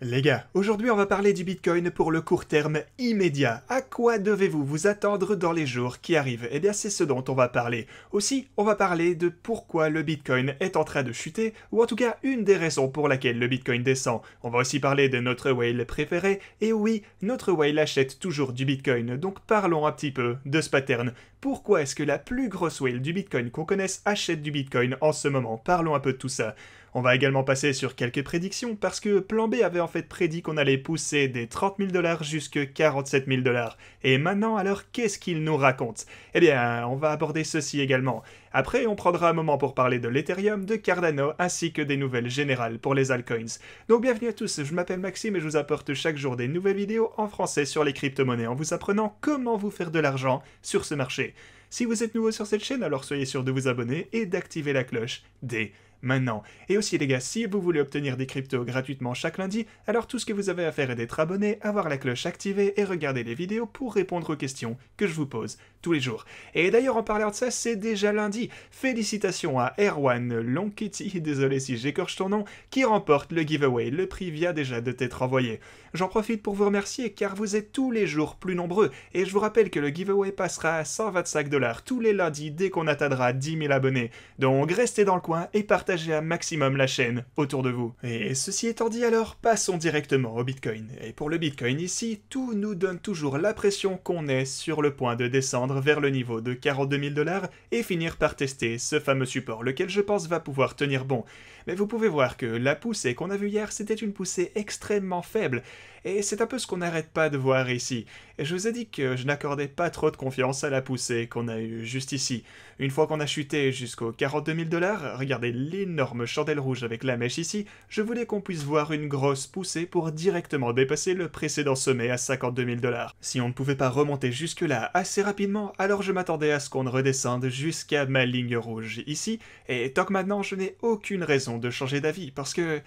Les gars, aujourd'hui on va parler du Bitcoin pour le court terme immédiat. À quoi devez-vous vous attendre dans les jours qui arrivent? Eh bien c'est ce dont on va parler. Aussi, on va parler de pourquoi le Bitcoin est en train de chuter, ou en tout cas une des raisons pour laquelle le Bitcoin descend. On va aussi parler de notre whale préféré, et oui, notre whale achète toujours du Bitcoin, donc parlons un petit peu de ce pattern. Pourquoi est-ce que la plus grosse whale du Bitcoin qu'on connaisse achète du Bitcoin en ce moment? Parlons un peu de tout ça. On va également passer sur quelques prédictions parce que Plan B avait en fait prédit qu'on allait pousser des 30 000 $ jusqu'à 47 000 $. Et maintenant, alors, qu'est-ce qu'il nous raconte? Eh bien, on va aborder ceci également. Après, on prendra un moment pour parler de l'Ethereum, de Cardano, ainsi que des nouvelles générales pour les altcoins. Donc bienvenue à tous, je m'appelle Maxime et je vous apporte chaque jour des nouvelles vidéos en français sur les crypto-monnaies en vous apprenant comment vous faire de l'argent sur ce marché. Si vous êtes nouveau sur cette chaîne, alors soyez sûr de vous abonner et d'activer la cloche dès maintenant. Et aussi les gars, si vous voulez obtenir des cryptos gratuitement chaque lundi, alors tout ce que vous avez à faire est d'être abonné, avoir la cloche activée et regarder les vidéos pour répondre aux questions que je vous pose tous les jours. Et d'ailleurs en parlant de ça, c'est déjà lundi. Félicitations à Erwan Lonkiti, désolé si j'écorche ton nom, qui remporte le giveaway. Le prix vient déjà de t'être envoyé. J'en profite pour vous remercier car vous êtes tous les jours plus nombreux et je vous rappelle que le giveaway passera à 125 $ tous les lundis dès qu'on atteindra 10 000 abonnés. Donc restez dans le coin et partagez un maximum la chaîne autour de vous. Et ceci étant dit alors, passons directement au Bitcoin. Et pour le Bitcoin ici, tout nous donne toujours l'impression qu'on est sur le point de descendre vers le niveau de 42 000 $ et finir par tester ce fameux support, lequel je pense va pouvoir tenir bon. Mais vous pouvez voir que la poussée qu'on a vue hier, c'était une poussée extrêmement faible. Et c'est un peu ce qu'on n'arrête pas de voir ici. Et je vous ai dit que je n'accordais pas trop de confiance à la poussée qu'on a eue juste ici. Une fois qu'on a chuté jusqu'aux 42 000 $, regardez l'énorme chandelle rouge avec la mèche ici, je voulais qu'on puisse voir une grosse poussée pour directement dépasser le précédent sommet à 52 000 $. Si on ne pouvait pas remonter jusque-là assez rapidement, alors je m'attendais à ce qu'on redescende jusqu'à ma ligne rouge ici. Et tant que maintenant, je n'ai aucune raison de changer d'avis, parce que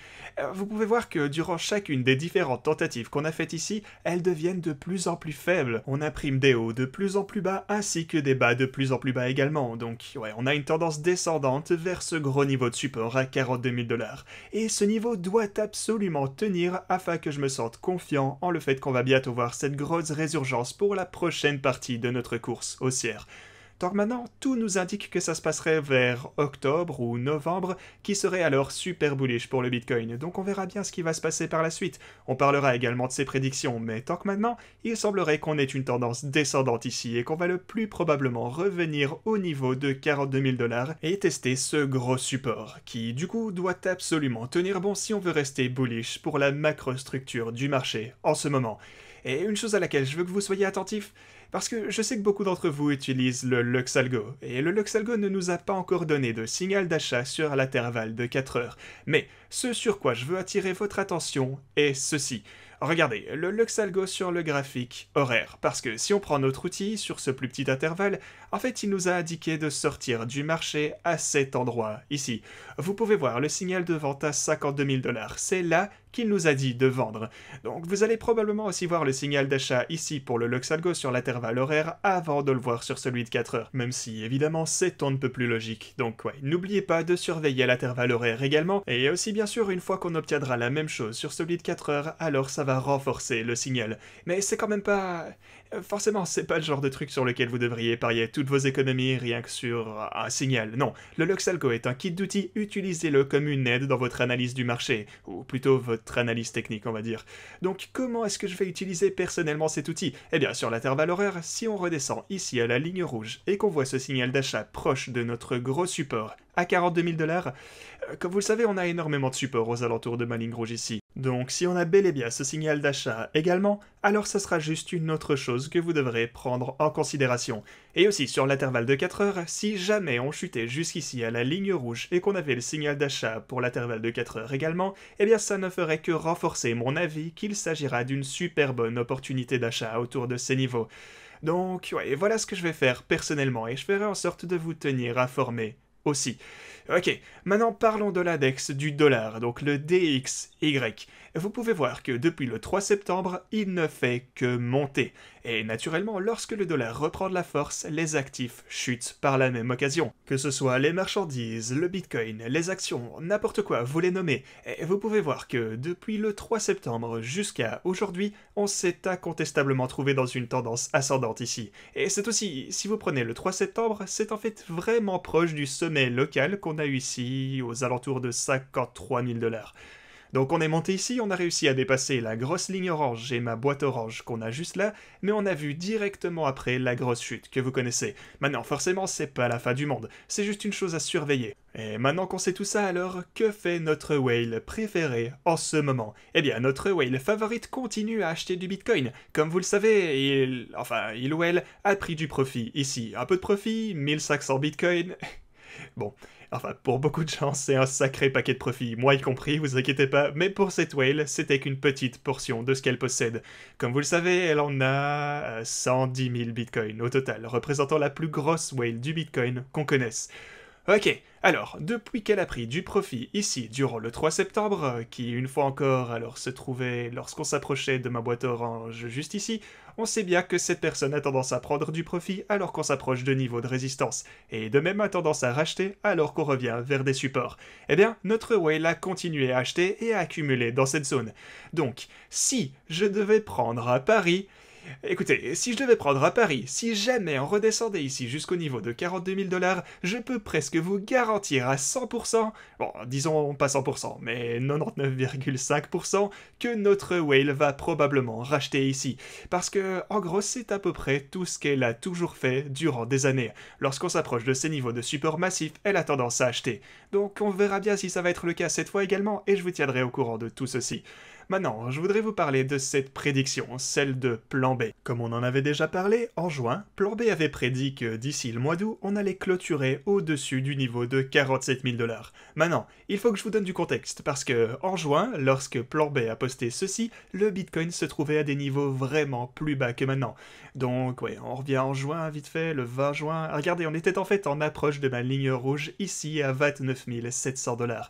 vous pouvez voir que durant chacune des différentes tentatives qu'on a faites ici, elles deviennent de plus en plus faibles. On imprime des hauts de plus en plus bas, ainsi que des bas de plus en plus bas également. Donc ouais, on a une tendance descendante vers ce gros niveau de support à 42 000 $. Et ce niveau doit absolument tenir afin que je me sente confiant en le fait qu'on va bientôt voir cette grosse résurgence pour la prochaine partie de notre course haussière. Donc maintenant, tout nous indique que ça se passerait vers octobre ou novembre, qui serait alors super bullish pour le Bitcoin. Donc on verra bien ce qui va se passer par la suite. On parlera également de ses prédictions, mais tant que maintenant, il semblerait qu'on ait une tendance descendante ici et qu'on va le plus probablement revenir au niveau de 42 000 $ et tester ce gros support, qui du coup doit absolument tenir bon si on veut rester bullish pour la macrostructure du marché en ce moment. Et une chose à laquelle je veux que vous soyez attentifs, parce que je sais que beaucoup d'entre vous utilisent le Luxalgo, et le Luxalgo ne nous a pas encore donné de signal d'achat sur l'intervalle de 4 heures. Mais ce sur quoi je veux attirer votre attention est ceci. Regardez, le Luxalgo sur le graphique horaire, parce que si on prend notre outil sur ce plus petit intervalle, en fait il nous a indiqué de sortir du marché à cet endroit, ici. Vous pouvez voir le signal de vente à 52 000 $, c'est là qu'il nous a dit de vendre. Donc vous allez probablement aussi voir le signal d'achat ici pour le Luxalgo sur l'intervalle horaire avant de le voir sur celui de 4 heures, même si évidemment c'est un peu plus logique. Donc ouais, n'oubliez pas de surveiller l'intervalle horaire également, et aussi bien sûr une fois qu'on obtiendra la même chose sur celui de 4 heures, alors ça va renforcer le signal. Mais c'est quand même pas... Forcément, c'est pas le genre de truc sur lequel vous devriez parier toutes vos économies rien que sur un signal. Non, le Luxalgo est un kit d'outils, utilisez-le comme une aide dans votre analyse du marché, ou plutôt votre analyse technique on va dire. Donc comment est-ce que je vais utiliser personnellement cet outil? Eh bien sur l'intervalle horaire, si on redescend ici à la ligne rouge et qu'on voit ce signal d'achat proche de notre gros support à 42 000 $, comme vous le savez on a énormément de supports aux alentours de ma ligne rouge ici. Donc si on a bel et bien ce signal d'achat également, alors ça sera juste une autre chose que vous devrez prendre en considération. Et aussi sur l'intervalle de 4 heures, si jamais on chutait jusqu'ici à la ligne rouge et qu'on avait le signal d'achat pour l'intervalle de 4 heures également, eh bien ça ne ferait que renforcer mon avis qu'il s'agira d'une super bonne opportunité d'achat autour de ces niveaux. Donc ouais, voilà ce que je vais faire personnellement et je ferai en sorte de vous tenir informé aussi. Ok, maintenant parlons de l'index du dollar, donc le DXY. vous pouvez voir que depuis le 3 septembre, il ne fait que monter. Et naturellement, lorsque le dollar reprend de la force, les actifs chutent par la même occasion. Que ce soit les marchandises, le bitcoin, les actions, n'importe quoi, vous les nommez. Et vous pouvez voir que depuis le 3 septembre jusqu'à aujourd'hui, on s'est incontestablement trouvé dans une tendance ascendante ici. Et c'est aussi, si vous prenez le 3 septembre, c'est en fait vraiment proche du sommet local qu'on a eu ici aux alentours de 53 000 $. Donc on est monté ici, on a réussi à dépasser la grosse ligne orange et ma boîte orange qu'on a juste là, mais on a vu directement après la grosse chute que vous connaissez. Maintenant, forcément, c'est pas la fin du monde, c'est juste une chose à surveiller. Et maintenant qu'on sait tout ça, alors, que fait notre whale préféré en ce moment? Eh bien, notre whale favorite continue à acheter du bitcoin. Comme vous le savez, il ou elle a pris du profit ici. Un peu de profit, 1500 bitcoins. Bon, enfin, pour beaucoup de gens, c'est un sacré paquet de profit, moi y compris, vous inquiétez pas, mais pour cette whale, c'était qu'une petite portion de ce qu'elle possède. Comme vous le savez, elle en a 110 000 bitcoins au total, représentant la plus grosse whale du bitcoin qu'on connaisse. Ok, alors, depuis qu'elle a pris du profit ici durant le 3 septembre, qui une fois encore alors se trouvait lorsqu'on s'approchait de ma boîte orange juste ici, on sait bien que cette personne a tendance à prendre du profit alors qu'on s'approche de niveaux de résistance, et de même a tendance à racheter alors qu'on revient vers des supports. Eh bien, notre whale a continué à acheter et à accumuler dans cette zone. Donc, si je devais prendre un pari, écoutez, si je devais prendre à Paris, si jamais on redescendait ici jusqu'au niveau de 42 000 $, je peux presque vous garantir à 100%, bon, disons pas 100%, mais 99,5%, que notre whale va probablement racheter ici. Parce que, en gros, c'est à peu près tout ce qu'elle a toujours fait durant des années. Lorsqu'on s'approche de ces niveaux de support massif, elle a tendance à acheter. Donc on verra bien si ça va être le cas cette fois également, et je vous tiendrai au courant de tout ceci. Maintenant, je voudrais vous parler de cette prédiction, celle de Plan B. Comme on en avait déjà parlé, en juin, Plan B avait prédit que d'ici le mois d'août, on allait clôturer au-dessus du niveau de 47 000 $. Maintenant, il faut que je vous donne du contexte, parce que en juin, lorsque Plan B a posté ceci, le Bitcoin se trouvait à des niveaux vraiment plus bas que maintenant. Donc, ouais, on revient en juin, vite fait, le 20 juin. Regardez, on était en fait en approche de ma ligne rouge, ici à 29 700 $.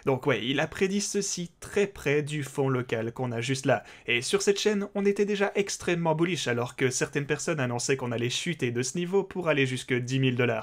Donc ouais, il a prédit ceci très près du fond local qu'on a juste là. Et sur cette chaîne, on était déjà extrêmement bullish alors que certaines personnes annonçaient qu'on allait chuter de ce niveau pour aller jusque 10 000 $.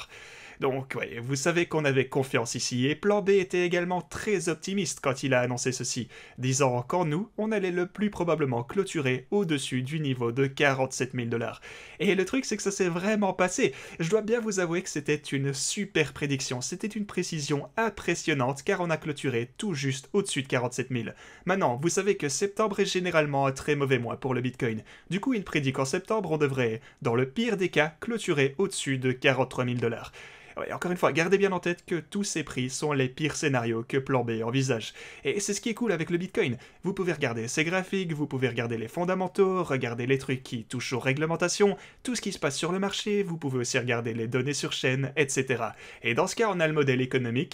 Donc ouais, vous savez qu'on avait confiance ici, et Plan B était également très optimiste quand il a annoncé ceci, disant qu'en nous, on allait le plus probablement clôturer au-dessus du niveau de 47 000 $. Et le truc c'est que ça s'est vraiment passé, je dois bien vous avouer que c'était une super prédiction, c'était une précision impressionnante car on a clôturé tout juste au-dessus de 47 000. Maintenant, vous savez que septembre est généralement un très mauvais mois pour le Bitcoin, du coup il prédit qu'en septembre on devrait, dans le pire des cas, clôturer au-dessus de 43 000 $. Ouais, encore une fois, gardez bien en tête que tous ces prix sont les pires scénarios que Plan B envisage. Et c'est ce qui est cool avec le Bitcoin. Vous pouvez regarder ses graphiques, vous pouvez regarder les fondamentaux, regarder les trucs qui touchent aux réglementations, tout ce qui se passe sur le marché, vous pouvez aussi regarder les données sur chaîne, etc. Et dans ce cas, on a le modèle économique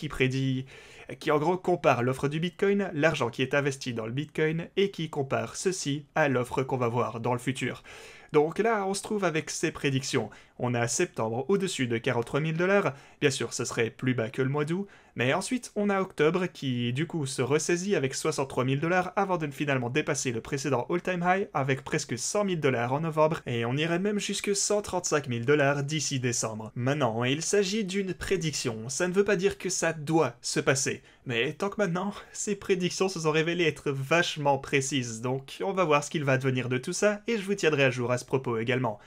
qui en gros compare l'offre du Bitcoin, l'argent qui est investi dans le Bitcoin, et qui compare ceci à l'offre qu'on va voir dans le futur. Donc là, on se trouve avec ces prédictions. On a septembre au-dessus de 43 000 $, bien sûr, ce serait plus bas que le mois d'août, mais ensuite, on a octobre qui, du coup, se ressaisit avec 63 000 $ avant de finalement dépasser le précédent all-time high avec presque 100 000 $ en novembre, et on irait même jusque 135 000 $ d'ici décembre. Maintenant, il s'agit d'une prédiction, ça ne veut pas dire que ça doit se passer, mais tant que maintenant, ces prédictions se sont révélées être vachement précises, donc on va voir ce qu'il va advenir de tout ça, et je vous tiendrai à jour à ce propos également.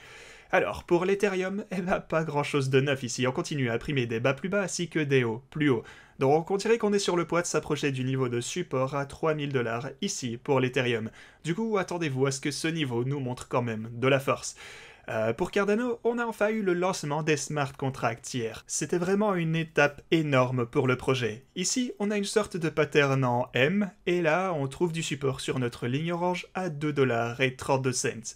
Alors, pour l'Ethereum, eh ben, pas grand chose de neuf ici, on continue à imprimer des bas plus bas ainsi que des hauts plus hauts. Donc on dirait qu'on est sur le point de s'approcher du niveau de support à 3000 $ ici pour l'Ethereum. Du coup, attendez-vous à ce que ce niveau nous montre quand même de la force. Pour Cardano, on a enfin eu le lancement des smart contracts hier. C'était vraiment une étape énorme pour le projet. Ici, on a une sorte de pattern en M, et là, on trouve du support sur notre ligne orange à 2,32 $.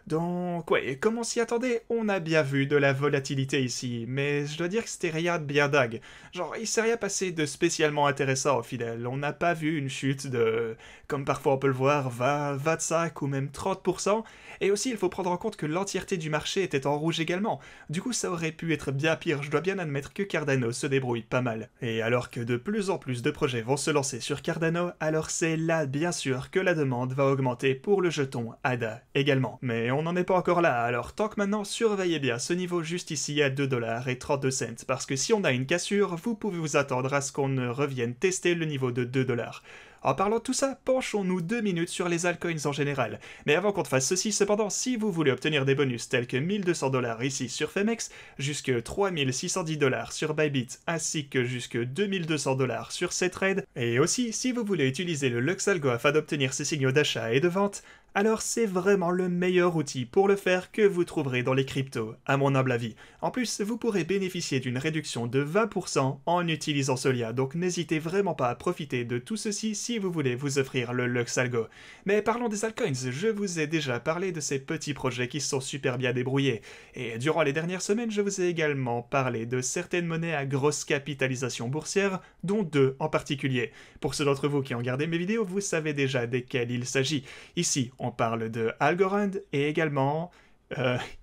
Donc, ouais, comme on s'y attendait, on a bien vu de la volatilité ici, mais je dois dire que c'était rien de bien dingue. Genre, il s'est rien passé de spécialement intéressant au final. On n'a pas vu une chute de, comme parfois on peut le voir, 20, 25 ou même 30%. Et aussi, il faut prendre en compte que l'entièreté du marché était en rouge également. Du coup, ça aurait pu être bien pire, je dois bien admettre que Cardano se débrouille pas mal. Et alors que de plus en plus de projets vont se lancer sur Cardano, alors c'est là bien sûr que la demande va augmenter pour le jeton ADA également. Mais on n'en est pas encore là, alors tant que maintenant, surveillez bien ce niveau juste ici à 2,32$, parce que si on a une cassure, vous pouvez vous attendre à ce qu'on ne revienne tester le niveau de 2$. En parlant de tout ça, penchons-nous 2 minutes sur les altcoins en général. Mais avant qu'on te fasse ceci, cependant, si vous voulez obtenir des bonus tels que 1200$ ici sur Femex, jusque 3610$ sur Bybit, ainsi que jusque 2200$ sur Cetrade, et aussi si vous voulez utiliser le Luxalgo afin d'obtenir ces signaux d'achat et de vente, alors c'est vraiment le meilleur outil pour le faire que vous trouverez dans les cryptos, à mon humble avis. En plus, vous pourrez bénéficier d'une réduction de 20% en utilisant ce lien, donc n'hésitez vraiment pas à profiter de tout ceci si vous voulez vous offrir le Luxalgo. Mais parlons des altcoins, je vous ai déjà parlé de ces petits projets qui sont super bien débrouillés, et durant les dernières semaines, je vous ai également parlé de certaines monnaies à grosse capitalisation boursière, dont 2 en particulier. Pour ceux d'entre vous qui ont regardé mes vidéos, vous savez déjà desquels il s'agit. Ici, on parle de Algorand et également...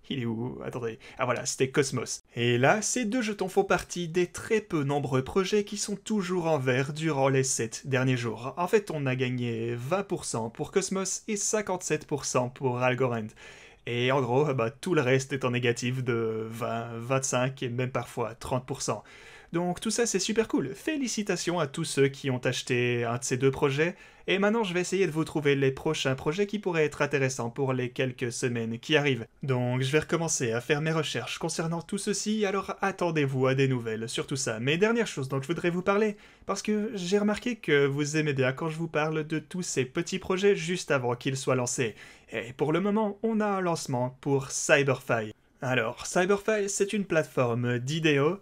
il est où? Attendez. Ah voilà, c'était Cosmos. Et là, ces 2 jetons font partie des très peu nombreux projets qui sont toujours en vert durant les 7 derniers jours. En fait, on a gagné 20% pour Cosmos et 57% pour Algorand. Et en gros, tout le reste est en négatif de 20, 25 et même parfois 30%. Donc tout ça c'est super cool, félicitations à tous ceux qui ont acheté un de ces 2 projets, et maintenant je vais essayer de vous trouver les prochains projets qui pourraient être intéressants pour les quelques semaines qui arrivent. Donc je vais recommencer à faire mes recherches concernant tout ceci, alors attendez-vous à des nouvelles sur tout ça. Mais dernière chose dont je voudrais vous parler, parce que j'ai remarqué que vous aimez bien quand je vous parle de tous ces petits projets juste avant qu'ils soient lancés. Et pour le moment, on a un lancement pour Cyberfi. Alors, Cyberfi, c'est une plateforme d'idéo.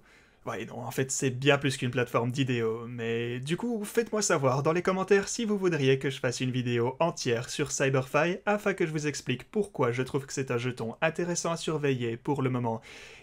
Ouais, non, en fait, c'est bien plus qu'une plateforme d'idéo, mais du coup, faites-moi savoir dans les commentaires si vous voudriez que je fasse une vidéo entière sur Cyberfi afin que je vous explique pourquoi je trouve que c'est un jeton intéressant à surveiller pour le moment.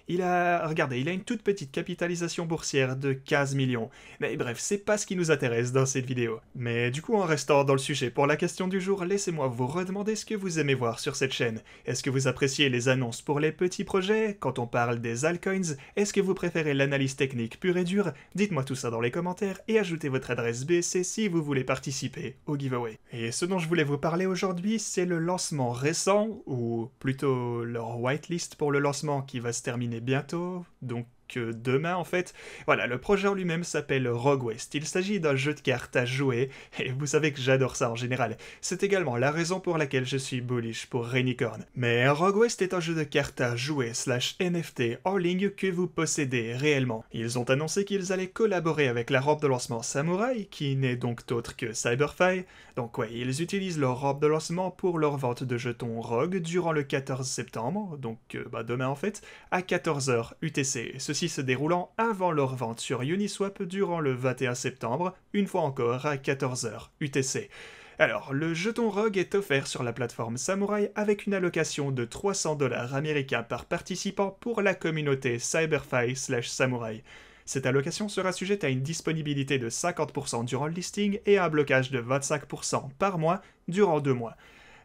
Regardez, il a une toute petite capitalisation boursière de 15 millions. Mais bref, c'est pas ce qui nous intéresse dans cette vidéo. Mais du coup, en restant dans le sujet pour la question du jour, laissez-moi vous redemander ce que vous aimez voir sur cette chaîne. Est-ce que vous appréciez les annonces pour les petits projets? Quand on parle des altcoins, est-ce que vous préférez l'analyse technique pure et dure? Dites-moi tout ça dans les commentaires et ajoutez votre adresse BSC si vous voulez participer au giveaway. Et ce dont je voulais vous parler aujourd'hui, c'est le lancement récent, ou plutôt leur whitelist pour le lancement qui va se terminer bientôt, donc demain en fait. Voilà, le projet en lui-même s'appelle Rogue West. Il s'agit d'un jeu de cartes à jouer, et vous savez que j'adore ça en général. C'est également la raison pour laquelle je suis bullish pour Rainicorn. Mais Rogue West est un jeu de cartes à jouer / NFT en ligne que vous possédez réellement. Ils ont annoncé qu'ils allaient collaborer avec la robe de lancement Samurai, qui n'est donc autre que Cyberfi. Donc ouais, ils utilisent leur robe de lancement pour leur vente de jetons Rogue durant le 14 septembre, donc demain en fait, à 14h UTC. Ceci se déroulant avant leur vente sur Uniswap durant le 21 septembre, une fois encore à 14h UTC. Alors, le jeton Rogue est offert sur la plateforme Samurai avec une allocation de 300$ américains par participant pour la communauté Cyberfi / Samurai. Cette allocation sera sujette à une disponibilité de 50% durant le listing et à un blocage de 25% par mois durant 2 mois.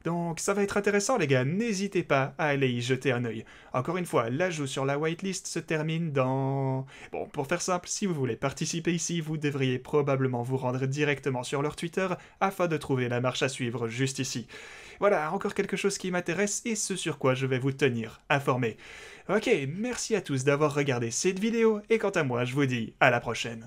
Donc ça va être intéressant les gars, n'hésitez pas à aller y jeter un œil. Encore une fois, l'ajout sur la whitelist se termine dans... Bon, pour faire simple, si vous voulez participer ici, vous devriez probablement vous rendre directement sur leur Twitter afin de trouver la marche à suivre juste ici. Voilà, encore quelque chose qui m'intéresse et ce sur quoi je vais vous tenir informé. Ok, merci à tous d'avoir regardé cette vidéo et quant à moi, je vous dis à la prochaine.